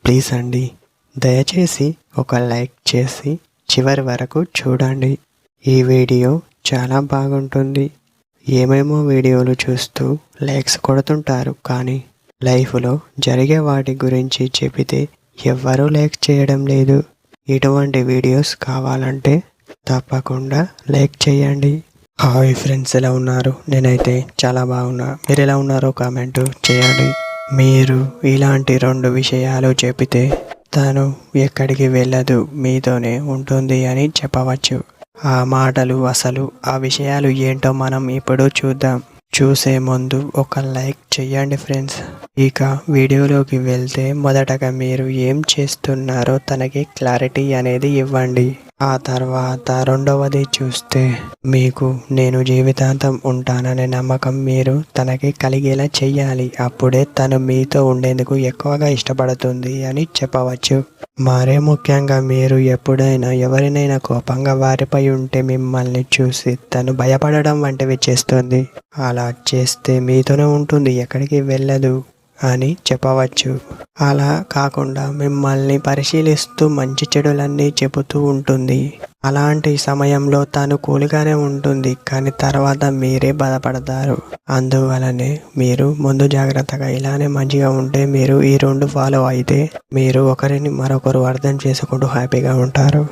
Please అండి, దయచేసి ఒక లైక్ చేసి చివరి వరకు చూడండి. ఈ వీడియో చాలా బాగుంటుంది. ఏమేమో వీడియోలు చూస్తూ లైక్స్ కొడుతుంటారు, కానీ లైఫ్లో జరిగే వాటి గురించి చెబితే ఎవ్వరూ లైక్ చేయడం లేదు. ఇటువంటి వీడియోస్ కావాలంటే తప్పకుండా లైక్ చేయండి. హాయ్ ఫ్రెండ్స్, ఎలా ఉన్నారు? నేనైతే చాలా బాగున్నా. మీరు ఎలా ఉన్నారో కామెంట్ చేయండి. మీరు ఇలాంటి 2 విషయాలు చెబితే తను ఎక్కడికి వెళ్ళదు, మీతోనే ఉంటుంది అని చెప్పవచ్చు. ఆ మాటలు అసలు ఆ విషయాలు ఏంటో మనం ఇప్పుడు చూద్దాం. చూసే ముందు ఒక లైక్ చేయండి ఫ్రెండ్స్. ఇక వీడియోలోకి వెళ్తే మొదటగా మీరు ఏం చేస్తున్నారో తనకి క్లారిటీ అనేది ఇవ్వండి. ఆ తర్వాత రెండవది చూస్తే మీకు నేను జీవితాంతం ఉంటాననే నమ్మకం మీరు తనకి కలిగేలా చెయ్యాలి. అప్పుడే తను మీతో ఉండేందుకు ఎక్కువగా ఇష్టపడుతుంది అని చెప్పవచ్చు. మరే ముఖ్యంగా మీరు ఎప్పుడైనా ఎవరినైనా కోపంగా వారిపై ఉంటే మిమ్మల్ని చూసి తను భయపడడం వంటివి చేస్తుంది. అలా చేస్తే మీతోనే ఉంటుంది, ఎక్కడికి వెళ్ళదు అని చెప్పవచ్చు. అలా కాకుండా మిమ్మల్ని పరిశీలిస్తూ మంచి చెడులన్నీ చెబుతూ ఉంటుంది. అలాంటి సమయంలో తను కూల్గానే ఉంటుంది, కానీ తర్వాత మీరే బాధపడతారు. అందువలనే మీరు ముందు జాగ్రత్తగా ఇలానే మంచిగా ఉంటే, మీరు ఈ 2 ఫాలో అయితే మీరు ఒకరిని మరొకరు అర్థం చేసుకుంటూ హ్యాపీగా ఉంటారు.